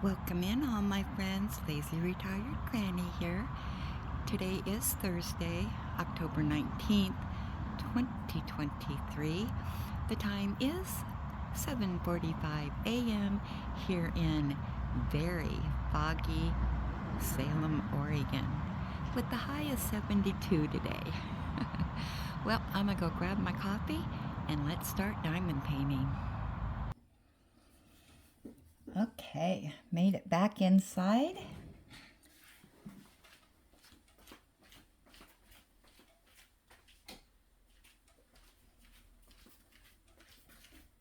Welcome in, all my friends. Lazy Retired Granny here. Today is Thursday, October 19th, 2023. The time is 7:45 a.m. here in very foggy Salem, Oregon, with the high of 72 today. Well, I'm gonna go grab my coffee and let's start diamond painting. Okay, made it back inside.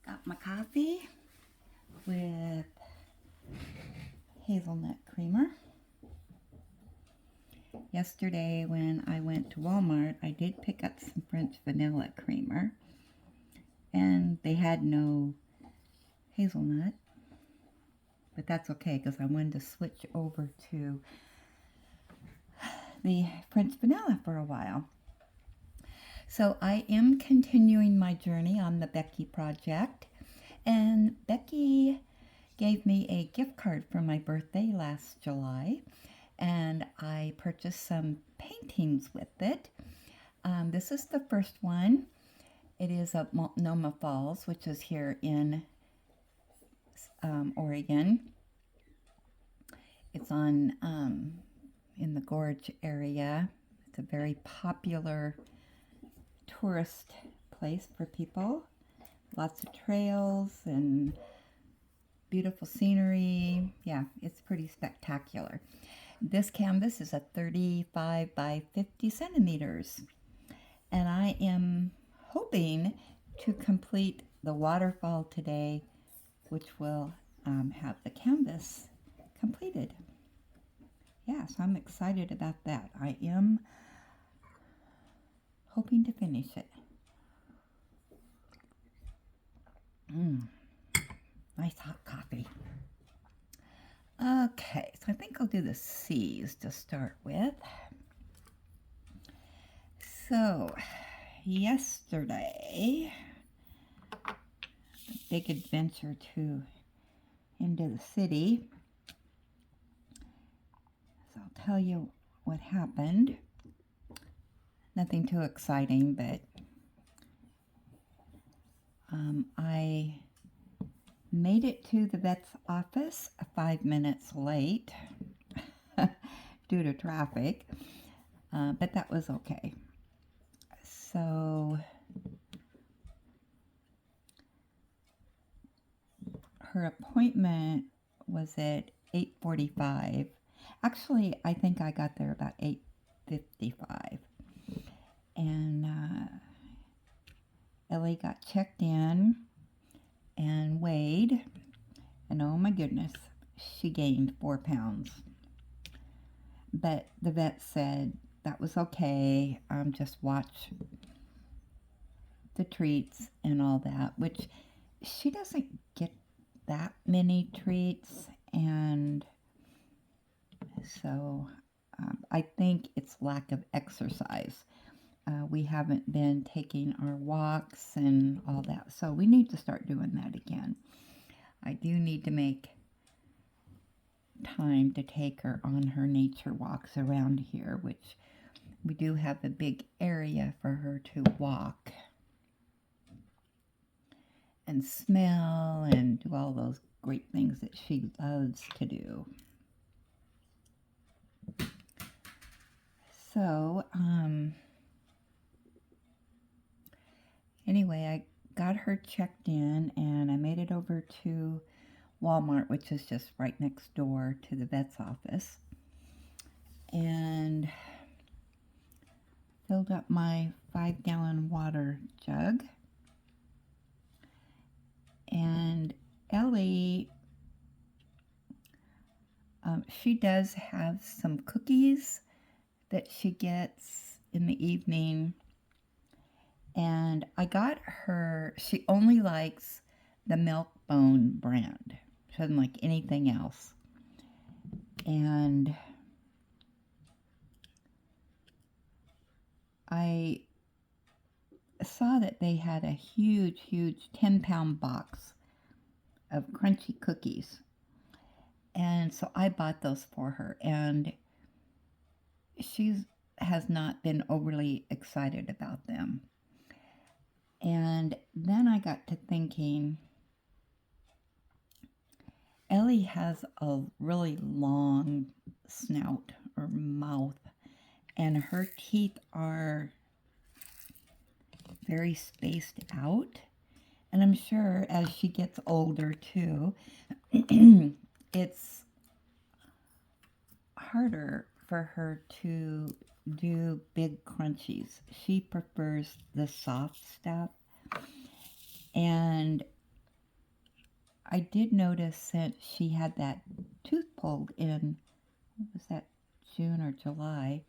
Got my coffee with hazelnut creamer. Yesterday when I went to Walmart, I did pick up some French vanilla creamer, and they had no hazelnut, but that's okay because I wanted to switch over to the French vanilla for a while. So I am continuing my journey on the Becky project, and Becky gave me a gift card for my birthday last July, and I purchased some paintings with it. This is the first one. It is of Multnomah Falls, which is here in Oregon. It's on in the gorge area. It's a very popular tourist place for people. Lots of trails and beautiful scenery. Yeah, it's pretty spectacular. This canvas is a 35 by 50 centimeters, and I am hoping to complete the waterfall today, which will have the canvas completed. Yeah, so I'm excited about that. I am hoping to finish it. Nice hot coffee. Okay, so I think I'll do the C's to start with. So, yesterday, a big adventure into the city. So I'll tell you what happened. Nothing too exciting, but I made it to the vet's office 5 minutes late due to traffic, but that was okay. So her appointment was at 8:45. Actually, I think I got there about 8:55. And Ellie got checked in and weighed, and oh my goodness, she gained 4 pounds. But the vet said that was okay, just watch the treats and all that, which she doesn't get that many treats, and so I think it's lack of exercise. We haven't been taking our walks and all that, so we need to start doing that again. I do need to make time to take her on her nature walks around here, which we do have a big area for her to walk and smell and do all those great things that she loves to do. So, anyway, I got her checked in, and I made it over to Walmart, which is just right next door to the vet's office, and filled up my 5-gallon water jug. And Ellie, she does have some cookies that she gets in the evening, and I got her, she only likes the Milk-Bone brand. She doesn't like anything else. And I saw that they had a huge 10-pound box of crunchy cookies, And so I bought those for her, and she has not been overly excited about them. And then I got to thinking, Ellie has a really long snout or mouth, and her teeth are very spaced out. And I'm sure as she gets older too, it's harder for her to do big crunchies. She prefers the soft stuff. And I did notice that she had that tooth pulled in, what was that, June or July.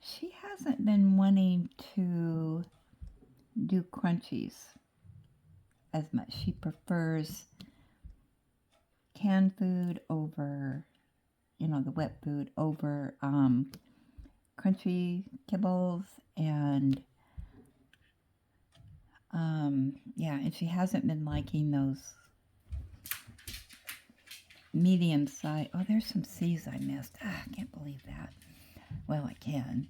She hasn't been wanting to do crunchies as much. She prefers canned food over, the wet food over crunchy kibbles, and and she hasn't been liking those medium size. Oh, there's some C's I missed. I can't believe that. Well, I can.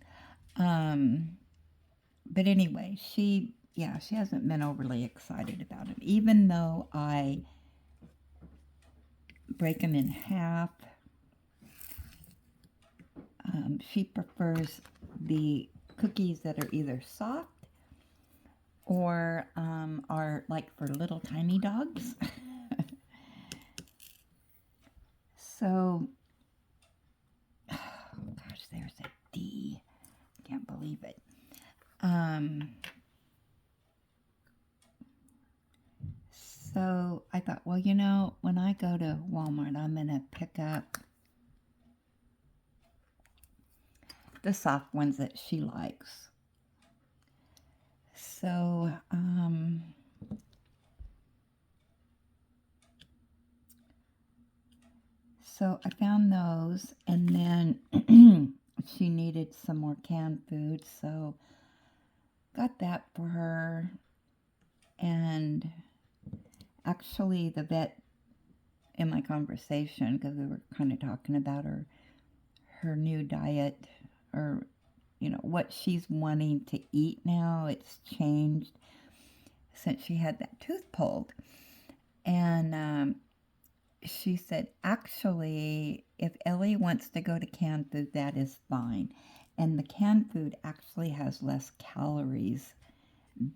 But anyway, she hasn't been overly excited about them, even though I break them in half. She prefers the cookies that are either soft or are like for little tiny dogs. So, oh gosh, there's a D. Can't believe it. So I thought, well, when I go to Walmart, I'm going to pick up the soft ones that she likes. So, I found those, and then she needed some more canned food, so got that for her. And actually, the vet in my conversation, because we were kind of talking about her new diet, or what she's wanting to eat now. It's changed since she had that tooth pulled. And she said, actually, if Ellie wants to go to canned food, that is fine. And the canned food actually has less calories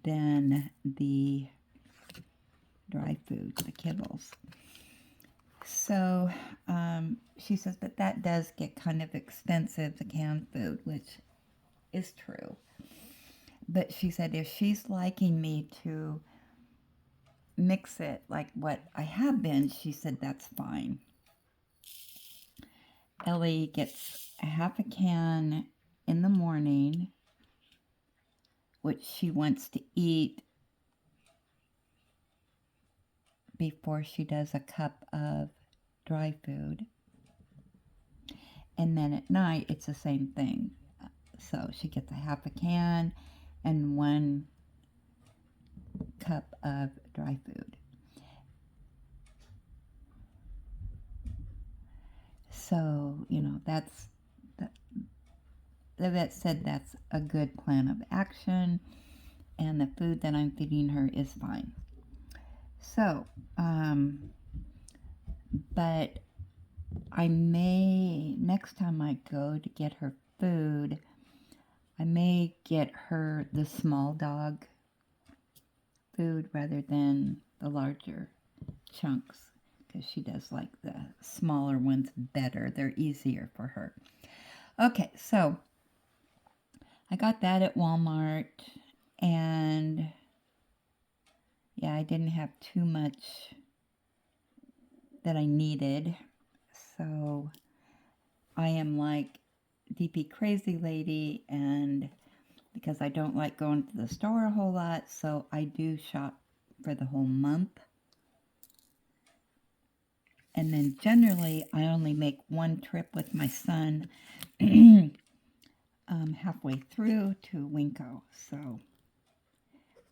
than the dry food, the kibbles. So she says, but that does get kind of expensive, the canned food, which is true. But she said, if she's liking me to mix it like what I have been, she said that's fine. Ellie gets a half a can in the morning, which she wants to eat before she does a cup of dry food. And then at night, it's the same thing. So she gets a half a can and 1 cup of dry food. So, that's, the vet said that's a good plan of action, and the food that I'm feeding her is fine. So, but I may, next time I go to get her food, I may get her the small dog food rather than the larger chunks, because she does like the smaller ones better. They're easier for her. Okay, so I got that at Walmart, and yeah, I didn't have too much that I needed. So I am like DP Crazy Lady, and because I don't like going to the store a whole lot, so I do shop for the whole month. And then generally I only make one trip with my son halfway through to Winco, so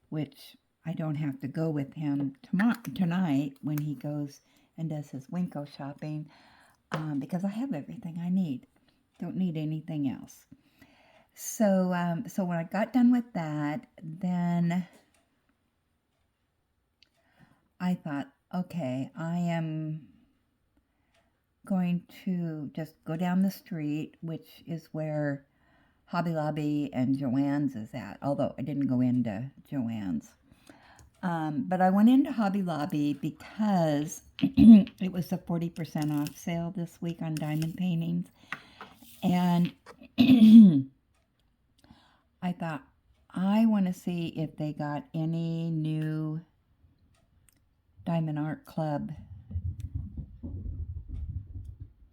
which I don't have to go with him tonight when he goes and does his Winko shopping because I have everything I need. Don't need anything else. So, so when I got done with that, then I thought, okay, I am going to just go down the street, which is where Hobby Lobby and Joann's is at, although I didn't go into Joann's. But I went into Hobby Lobby because it was a 40% off sale this week on diamond paintings. And I thought, I want to see if they got any new Diamond Art Club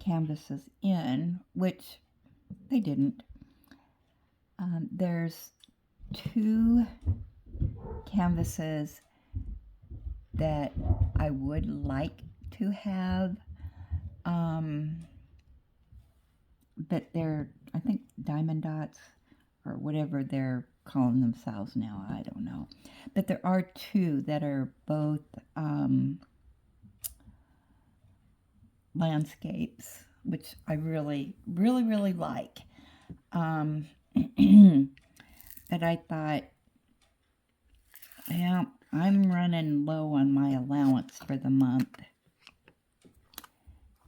canvases in, which they didn't. There's 2 canvases that I would like to have, but they're, I think, diamond dots or whatever they're calling themselves now. I don't know. But there are 2 that are both landscapes, which I really, really, really like. But I thought, yeah, I'm running low on my allowance for the month.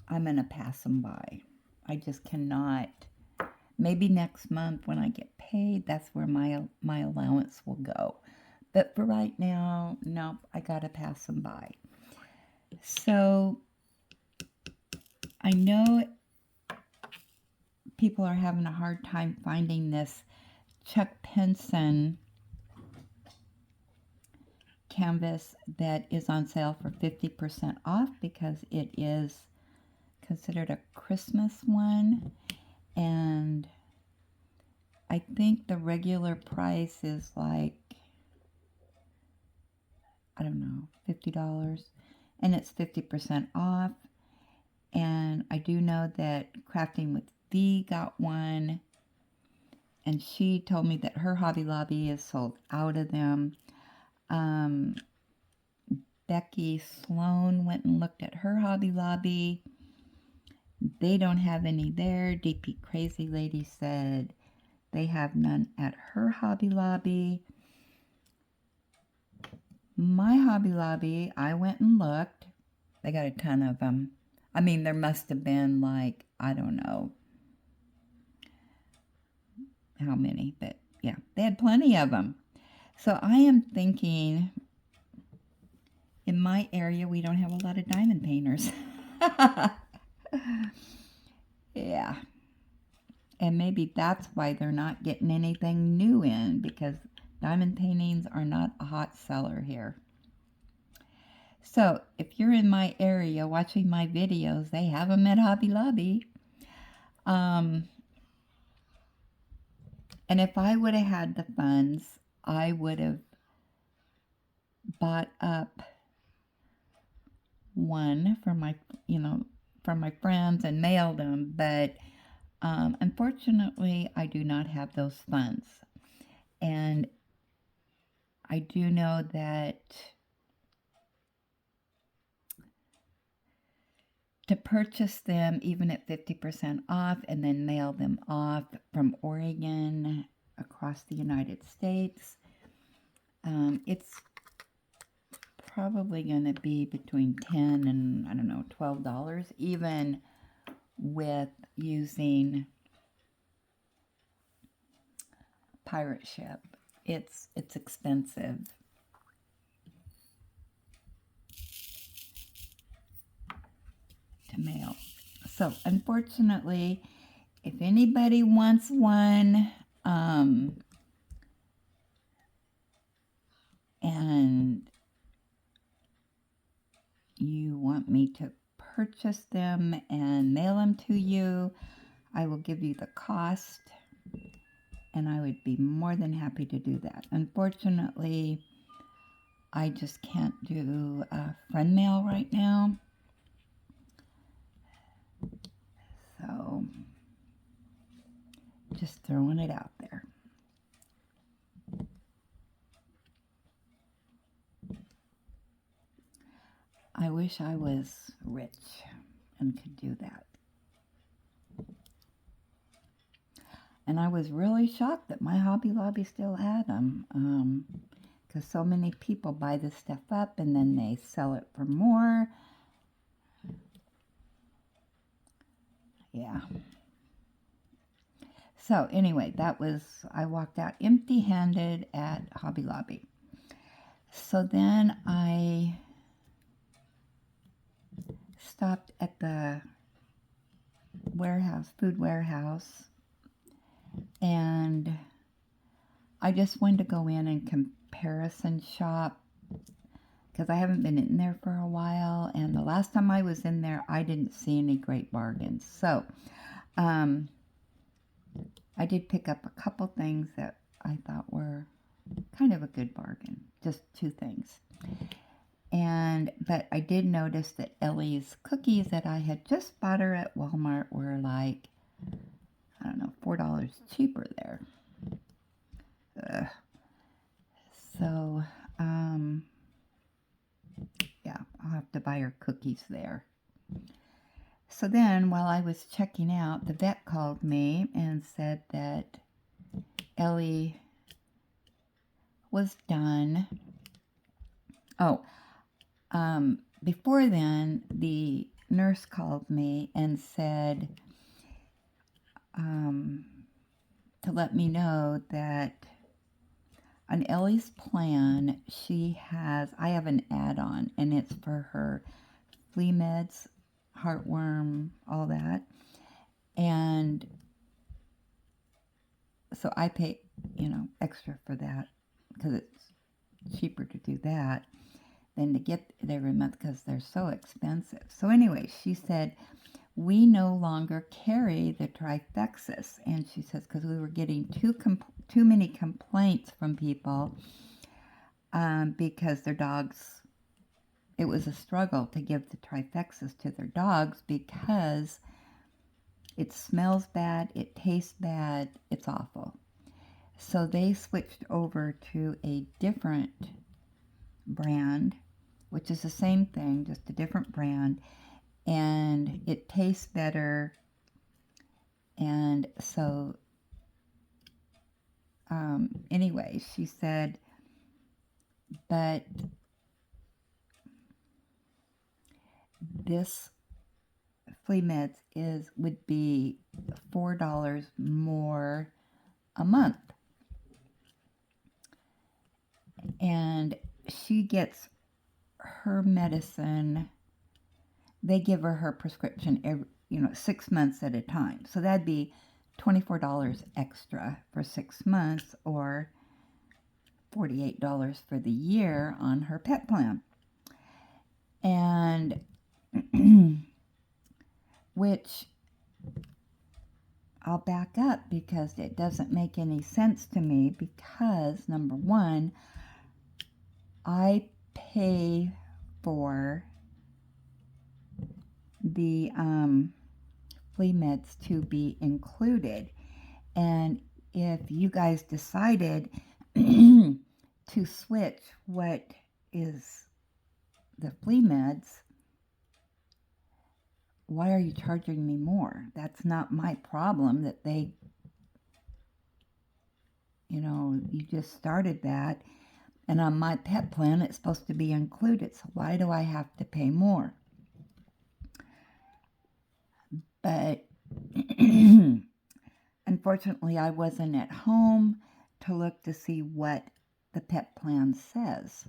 I'm going to pass them by. I just cannot. Maybe next month when I get paid, that's where my allowance will go. But for right now, nope, I got to pass them by. So I know people are having a hard time finding this Chuck Penson canvas that is on sale for 50% off because it is considered a Christmas one, and I think the regular price is like, I don't know, $50, and it's 50% off. And I do know that Crafting with V got one, and she told me that her Hobby Lobby is sold out of them. Becky Sloan went and looked at her Hobby Lobby. They don't have any there. DP Crazy Lady said they have none at her Hobby Lobby. My Hobby Lobby, I went and looked. They got a ton of them. I mean, there must have been like, I don't know how many, but yeah, they had plenty of them. So I am thinking, in my area, we don't have a lot of diamond painters. Yeah. And maybe that's why they're not getting anything new in, because diamond paintings are not a hot seller here. So if you're in my area watching my videos, they have them at Hobby Lobby. And if I would have had the funds, I would have bought up one for my, for my friends and mailed them. But unfortunately, I do not have those funds. And I do know that to purchase them, even at 50% off, and then mail them off from Oregon across the United States, it's probably going to be between $10 and, I don't know, $12, even with using pirate ship. It's expensive. To mail. So unfortunately, if anybody wants one, and you want me to purchase them and mail them to you, I will give you the cost, and I would be more than happy to do that. Unfortunately, I just can't do friend mail right now. So, just throwing it out there. I wish I was rich and could do that. And I was really shocked that my Hobby Lobby still had them. Because so many people buy this stuff up and then they sell it for more. Yeah. So anyway, I walked out empty-handed at Hobby Lobby. So then I stopped at the food warehouse, and I just wanted to go in and comparison shop because I haven't been in there for a while, and the last time I was in there, I didn't see any great bargains. So, I did pick up a couple things that I thought were kind of a good bargain, just 2 things. But I did notice that Ellie's cookies that I had just bought her at Walmart were like, I don't know, $4 cheaper there. So, yeah, I'll have to buy her cookies there. So then, while I was checking out, the vet called me and said that Ellie was done. Oh, before then, the nurse called me and said to let me know that on Ellie's plan, I have an add-on, and it's for her flea meds, heartworm, all that. And so I pay, extra for that because it's cheaper to do that than to get it every month because they're so expensive. So anyway, she said, we no longer carry the Trifexis. And she says, because we were getting too many complaints from people because their dogs, it was a struggle to give the Trifexis to their dogs because it smells bad, it tastes bad, it's awful. So they switched over to a different brand, which is the same thing, just a different brand, and it tastes better. And so anyway, she said, but this flea meds would be $4 more a month. And she gets her medicine, they give her prescription every 6 months at a time. So that'd be $24 extra for 6 months, or $48 for the year on her pet plan. And which I'll back up because it doesn't make any sense to me, because number one, I pay for the flea meds to be included, and if you guys decided to switch what is the flea meds, why are you charging me more? That's not my problem that they, you just started that, and on my pet plan it's supposed to be included, so why do I have to pay more? But unfortunately, I wasn't at home to look to see what the pet plan says.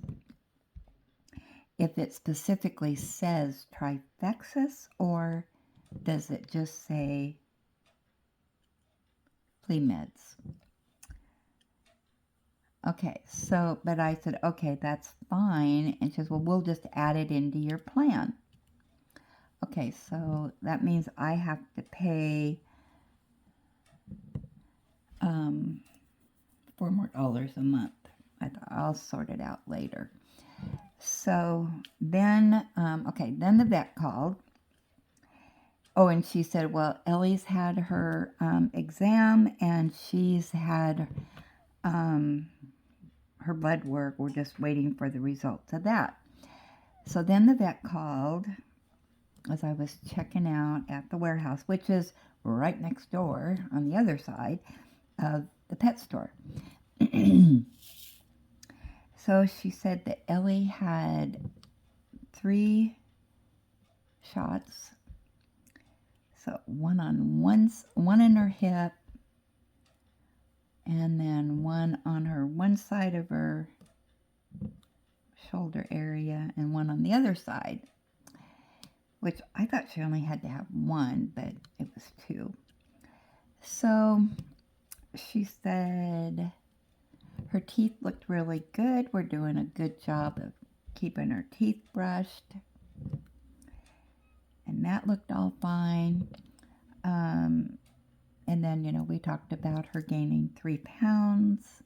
If it specifically says Trifexis, or does it just say flea meds? Okay, so, but I said, okay, that's fine. And she says, well, we'll just add it into your plan. Okay, so that means I have to pay $4 more a month. I'll sort it out later. So then, then the vet called. Oh, and she said, well, Ellie's had her exam, and she's had her blood work. We're just waiting for the results of that. So then the vet called as I was checking out at the warehouse, which is right next door on the other side of the pet store. So she said that Ellie had 3 shots. So one in her hip, and then one on her one side of her shoulder area, and one on the other side. Which I thought she only had to have 1, but it was 2. So she said her teeth looked really good. We're doing a good job of keeping her teeth brushed. And that looked all fine. And then, we talked about her gaining 3 pounds,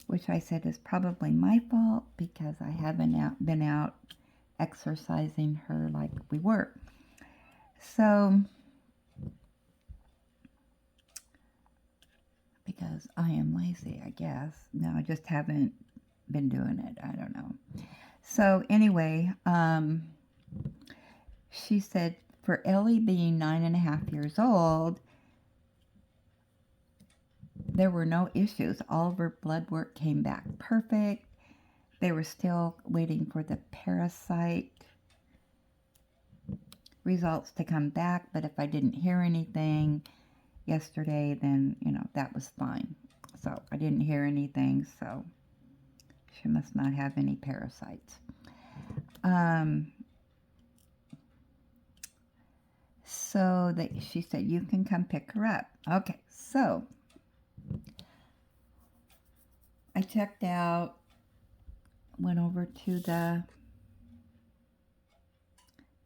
which I said is probably my fault because I haven't been out exercising her like we were. So, because I am lazy, I guess. No, I just haven't been doing it. I don't know. So anyway, she said for Ellie being 9.5 years old, there were no issues. All of her blood work came back perfect. They were still waiting for the parasite results to come back, but if I didn't hear anything yesterday, then, that was fine. So I didn't hear anything, so she must not have any parasites. So she said, you can come pick her up. Okay, so I checked out, went over to the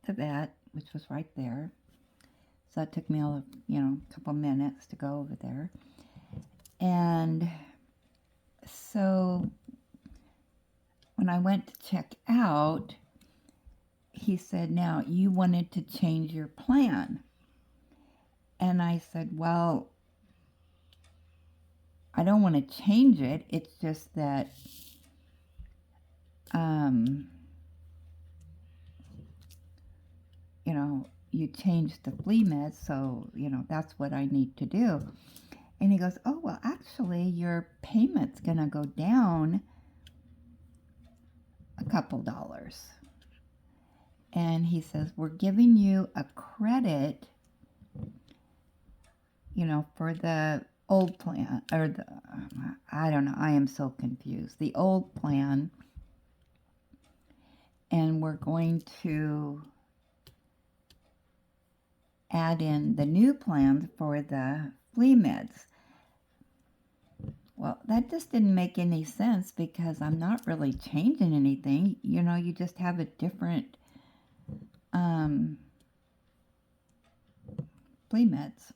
vet, which was right there. So it took me a couple minutes to go over there. And so when I went to check out, he said, now you wanted to change your plan. And I said, well, I don't want to change it. It's just that you changed the flea meds, so, that's what I need to do. And he goes, oh, well, actually, your payment's going to go down a couple dollars. And he says, we're giving you a credit, for the old plan, or I don't know, I am so confused. The old plan, and we're going to add in the new plan for the flea meds. Well, that just didn't make any sense because I'm not really changing anything. You just have a different flea meds.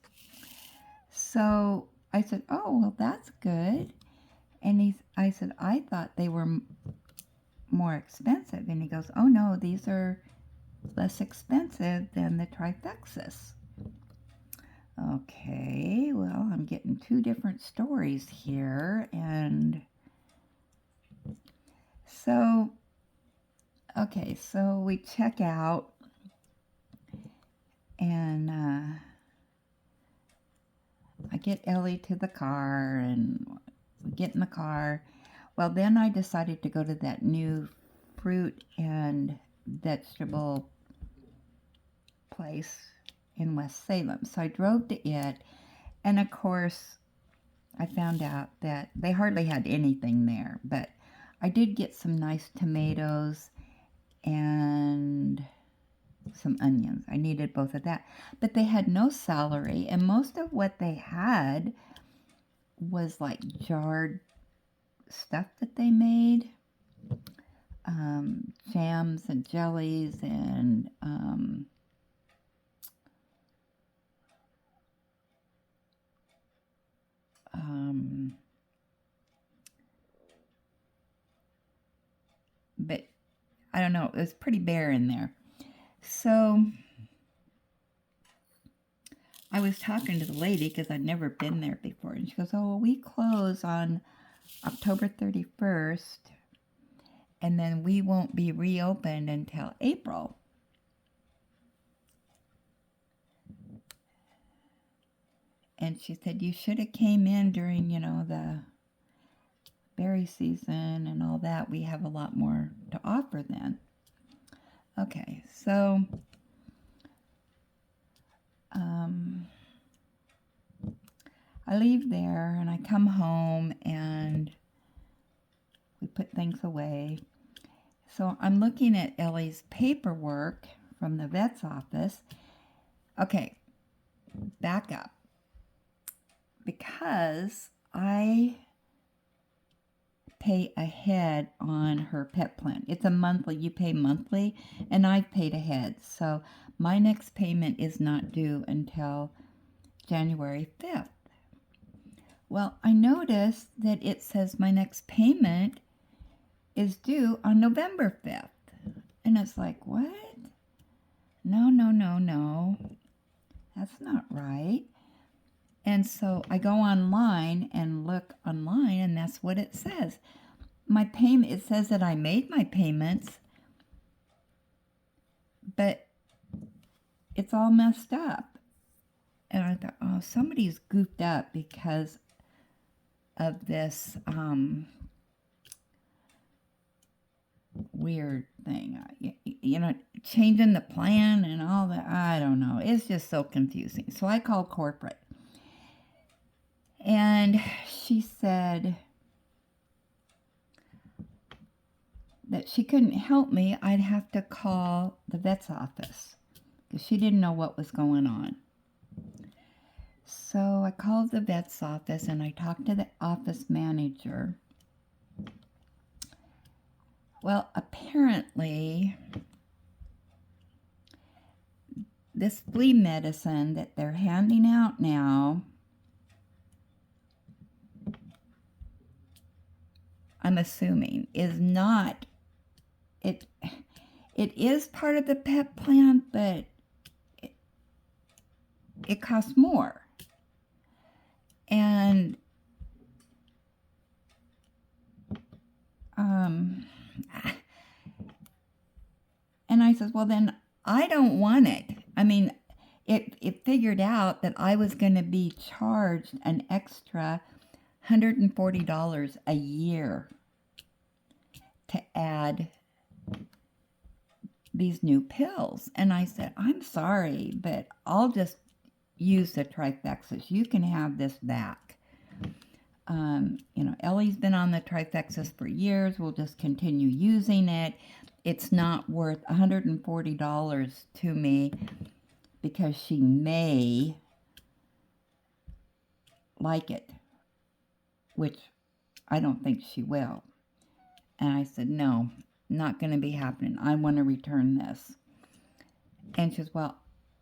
So I said, oh, well, that's good. And I said, I thought they were more expensive. And he goes, oh, no, these are less expensive than the Trifexis. Okay, well, I'm getting 2 different stories here. And so, okay, so we check out, and I get Ellie to the car, and we get in the car. Well, then I decided to go to that new fruit and vegetable place in West Salem. So I drove to it, and of course, I found out that they hardly had anything there, but I did get some nice tomatoes and some onions. I needed both of that, but they had no celery, and most of what they had was like jarred stuff that they made, jams and jellies and but I don't know, it was pretty bare in there. So I was talking to the lady because I'd never been there before, and she goes, oh, well, we close on October 31st, and then we won't be reopened until April. And she said, you should have came in during, the berry season and all that. We have a lot more to offer then. Okay, so I leave there and I come home and we put things away. So I'm looking at Ellie's paperwork from the vet's office. Okay, back up. Because I pay ahead on her pet plan. It's a monthly, you pay monthly, and I've paid ahead. So my next payment is not due until January 5th. Well, I noticed that it says my next payment is due on November 5th. And it's like, what? No. That's not right. And so I go online and look online, and that's what it says. My payment, it says that I made my payments, but it's all messed up. And I thought, oh, somebody's goofed up because of this weird thing. Changing the plan and all that. I don't know. It's just so confusing. So I called corporate. And she said that she couldn't help me. I'd have to call the vet's office because she didn't know what was going on. So I called the vet's office and I talked to the office manager. Well, apparently, this flea medicine that they're handing out now, I'm assuming, is not, it is part of the pet plan, but it costs more. And I said, well, then I don't want it. I mean, it figured out that I was going to be charged an extra $140 a year to add these new pills. And I said, I'm sorry, but I'll just use the Trifexis. You can have this back. Ellie's been on the Trifexis for years. We'll just continue using it. It's not worth $140 to me because she may like it, which I don't think she will. And I said, no, not going to be happening. I want to return this. And she says, well,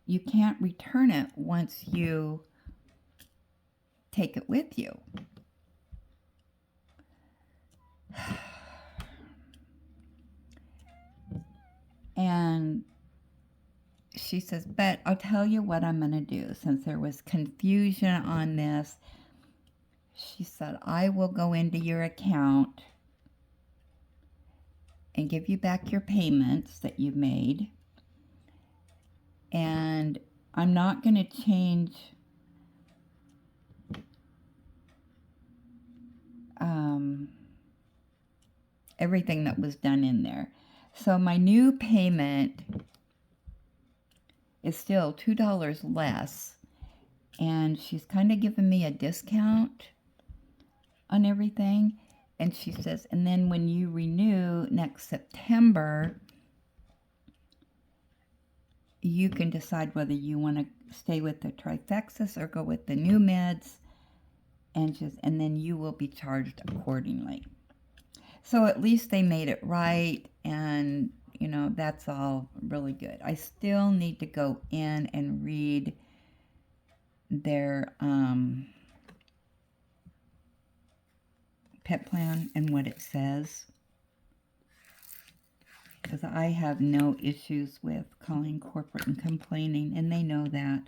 you can't return it once you take it with you. And she says, but I'll tell you what I'm going to do. Since there was confusion on this, she said, I will go into your account and give you back your payments that you made. And I'm not going to change everything that was done in there. So my new payment is still $2 less. And she's kind of giving me a discount on everything. And she says, and then when you renew next September, you can decide whether you want to stay with the Trifexis or go with the new meds. And then you will be charged accordingly. So at least they made it right, and that's all really good. I still need to go in and read their pet plan and what it says, because I have no issues with calling corporate and complaining, and they know that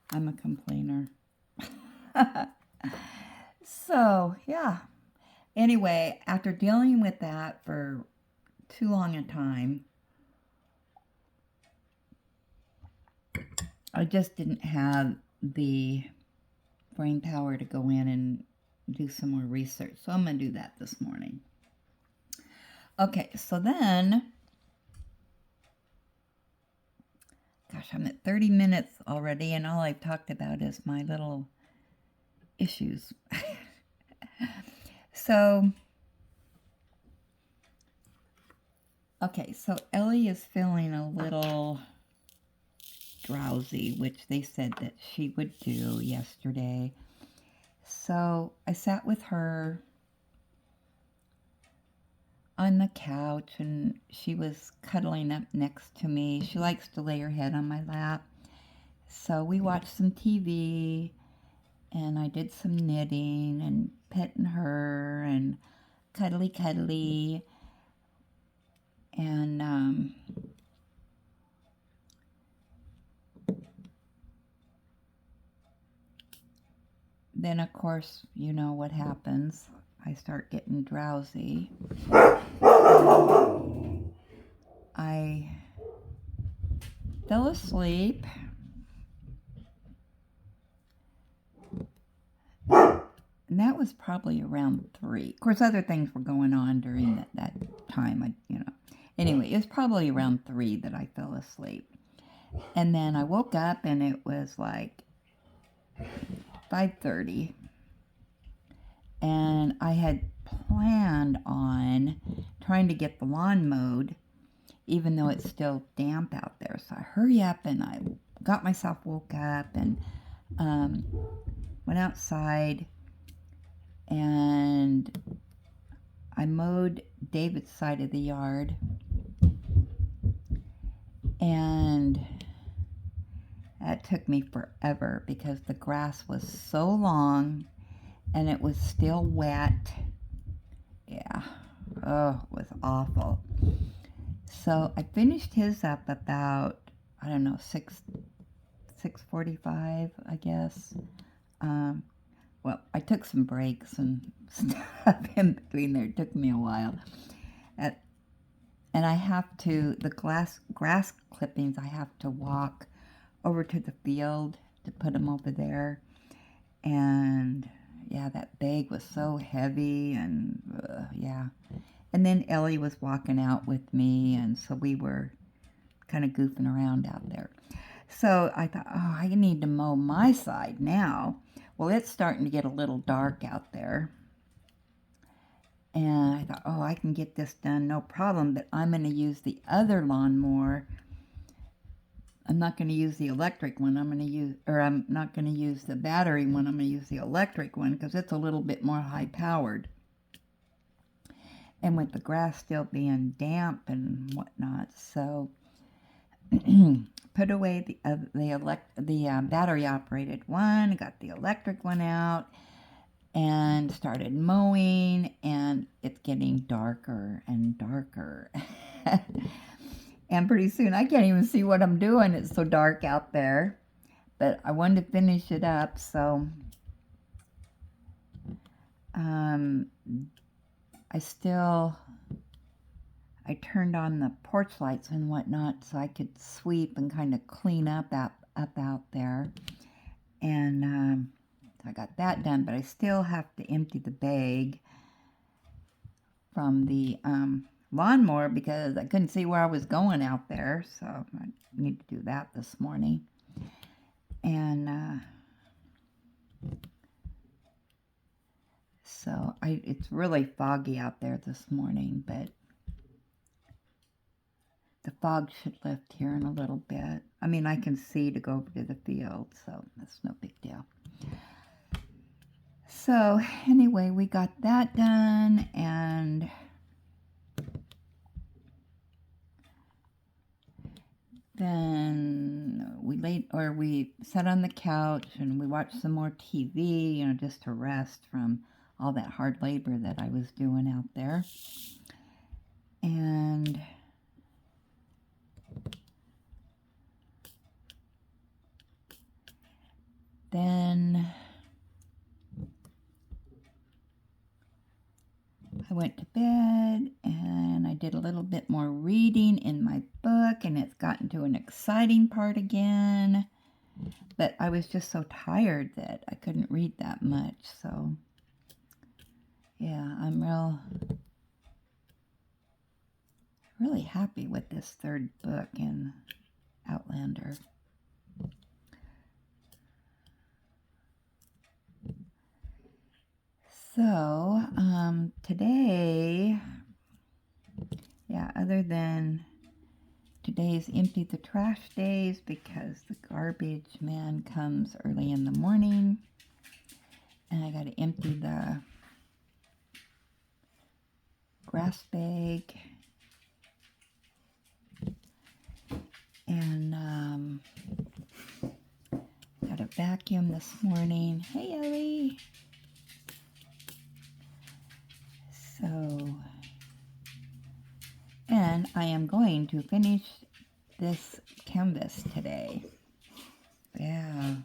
I'm a complainer. So, yeah. Anyway, after dealing with that for too long a time. I just didn't have the brain power to go in and do some more research. So I'm going to do that this morning. Okay, so then, gosh, I'm at 30 minutes already, and all I've talked about is my little issues. So, okay, so Ellie is feeling a little drowsy, which they said that she would do yesterday. So I sat with her on the couch, and she was cuddling up next to me. She likes to lay her head on my lap. So we watched some TV, and I did some knitting and petting her and cuddly. And then, of course, you know what happens. I start getting drowsy. I fell asleep. And that was probably around 3. Of course, other things were going on during that time. Anyway, it was probably around 3 that I fell asleep. And then I woke up, and it was like 5:30. And I had planned on trying to get the lawn mowed, even though it's still damp out there. So I hurry up, and I got myself woke up and went outside, and I mowed David's side of the yard, and that took me forever because the grass was so long and it was still wet. Yeah, oh, it was awful. So I finished his up about, I don't know, 6:45, I guess. Well, I took some breaks and stuff in between there. It took me a while. And I have to, the grass clippings, I have to walk over to the field to put them over there. And yeah, that bag was so heavy, and yeah. And then Ellie was walking out with me, and so we were kind of goofing around out there. So I thought, oh, I need to mow my side now. Well, it's starting to get a little dark out there. And I thought, oh, I can get this done, no problem, but I'm going to use the other lawnmower. I'm not going to use the electric one. I'm not going to use the battery one. I'm going to use the electric one because it's a little bit more high-powered. And with the grass still being damp and whatnot, so put away the battery-operated one, got the electric one out, and started mowing, and it's getting darker and darker. And pretty soon I can't even see what I'm doing. It's so dark out there. But I wanted to finish it up, so I turned on the porch lights and whatnot so I could sweep and kind of clean up out there. And I got that done, but I still have to empty the bag from the lawnmower because I couldn't see where I was going out there, so I need to do that this morning. And so it's really foggy out there this morning, but the fog should lift here in a little bit. I mean, I can see to go over to the field, so that's no big deal. So anyway, we got that done, and then we sat on the couch and we watched some more TV, just to rest from all that hard labor that I was doing out there. And then I went to bed and I did did a little bit more reading in my book, and it's gotten to an exciting part again. But I was just so tired that I couldn't read that much. So, yeah, I'm really happy with this third book in Outlander. So, today, yeah, other than today's empty the trash days because the garbage man comes early in the morning and I got to empty the grass bag and got a vacuum this morning. Hey, Ellie. So, and I am going to finish this canvas today. Yeah,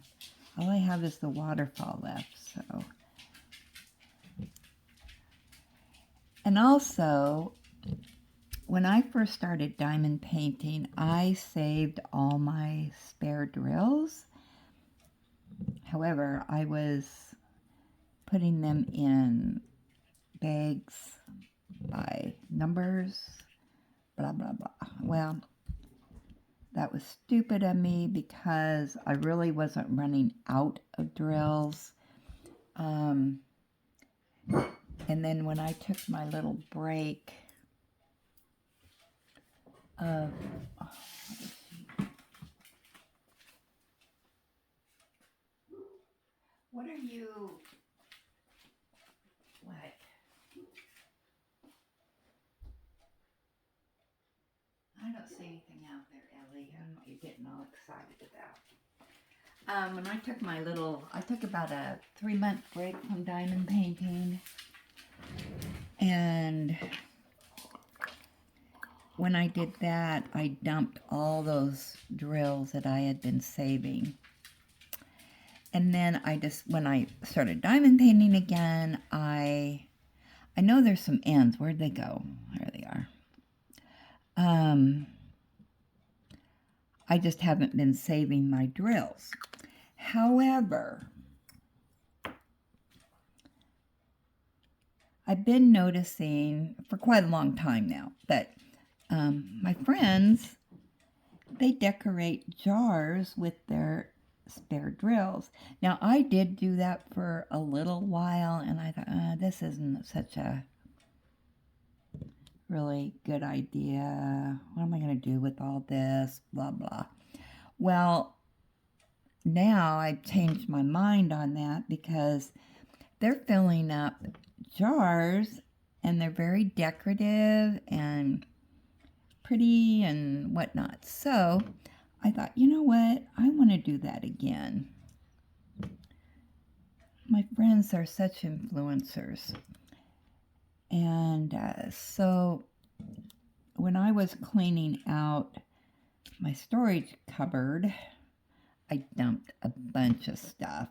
all I have is the waterfall left, so. And also, when I first started diamond painting, I saved all my spare drills. However, I was putting them in bags by numbers, blah, blah, blah. Well, that was stupid of me because I really wasn't running out of drills. And then when I took my little break of, what are you, what? I don't see anything out there, Ellie. I don't know what you're getting all excited about. When I took I took about a 3-month break from diamond painting. And when I did that, I dumped all those drills that I had been saving. And then when I started diamond painting again, I know there's some ends. Where'd they go? There they are. I just haven't been saving my drills. However, I've been noticing for quite a long time now that my friends, they decorate jars with their spare drills. Now, I did do that for a little while, and I thought, this isn't such a really good idea. What am I going to do with all this? Blah, blah. Well, now I've changed my mind on that because they're filling up jars and they're very decorative and pretty and whatnot. So I thought, you know what? I want to do that again. My friends are such influencers. And so when I was cleaning out my storage cupboard, I dumped a bunch of stuff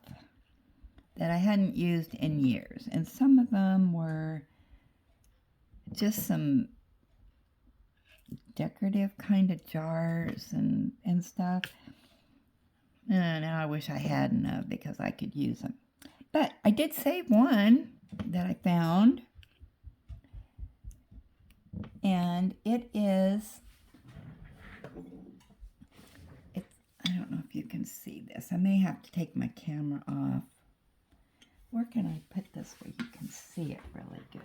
that I hadn't used in years. And some of them were just some decorative kind of jars and stuff. And now I wish I hadn't because I could use them. But I did save one that I found. And it's, I don't know if you can see this. I may have to take my camera off. Where can I put this where you can see it really good?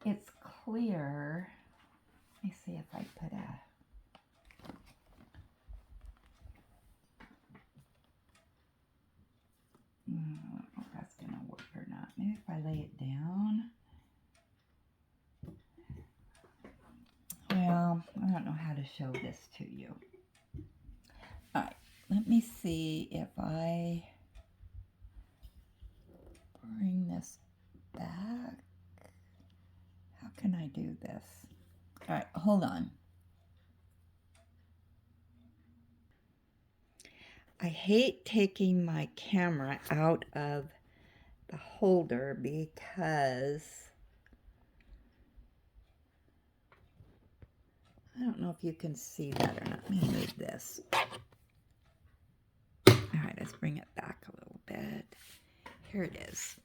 It's clear. Let me see if I put I don't know if that's going to work or not. Maybe if I lay it down. Well, I don't know how to show this to you. All right, let me see if I bring this back. How can I do this? All right, hold on. I hate taking my camera out of the holder because I don't know if you can see that or not. Let me move this. All right, let's bring it back a little bit. Here it is.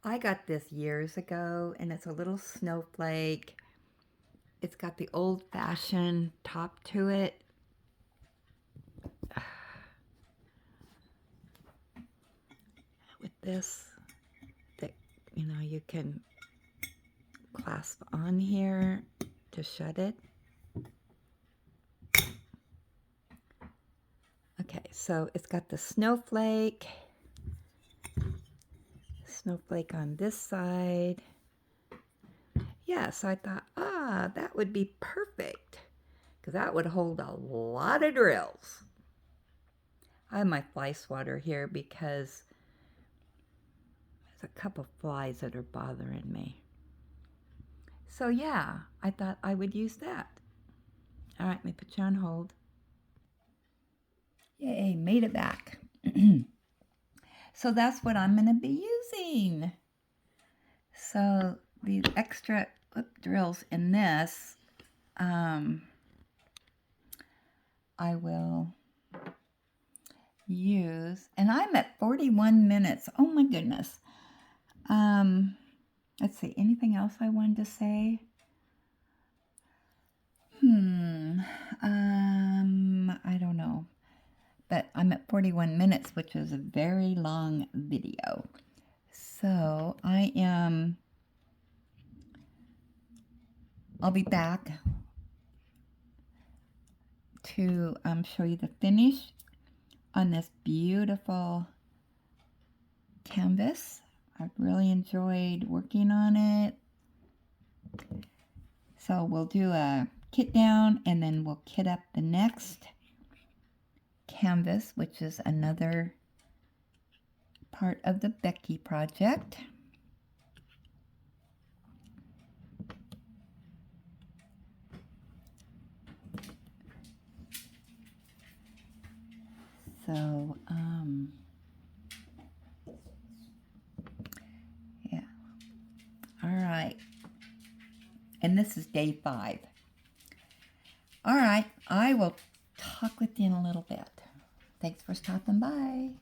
I got this years ago, and it's a little snowflake. It's got the old-fashioned top to it. With this, that, you know, you can clasp on here to shut it. Okay, so it's got the snowflake on this side. Yeah, so I thought, that would be perfect, because that would hold a lot of drills. I have my fly swatter here because there's a couple flies that are bothering me. So yeah, I thought I would use that. All right, let me put you on hold. Yay, made it back. So that's what I'm going to be using. So these extra drills in this, I will use, and I'm at 41 minutes. Oh my goodness. Let's see, anything else I wanted to say? I don't know. But I'm at 41 minutes, which is a very long video. So I'll be back to show you the finish on this beautiful canvas. I've really enjoyed working on it. So we'll do a kit down, and then we'll kit up the next canvas, which is another part of the Becky project. So, yeah. All right. And this is day 5. All right. I will talk with you in a little bit. Thanks for stopping by.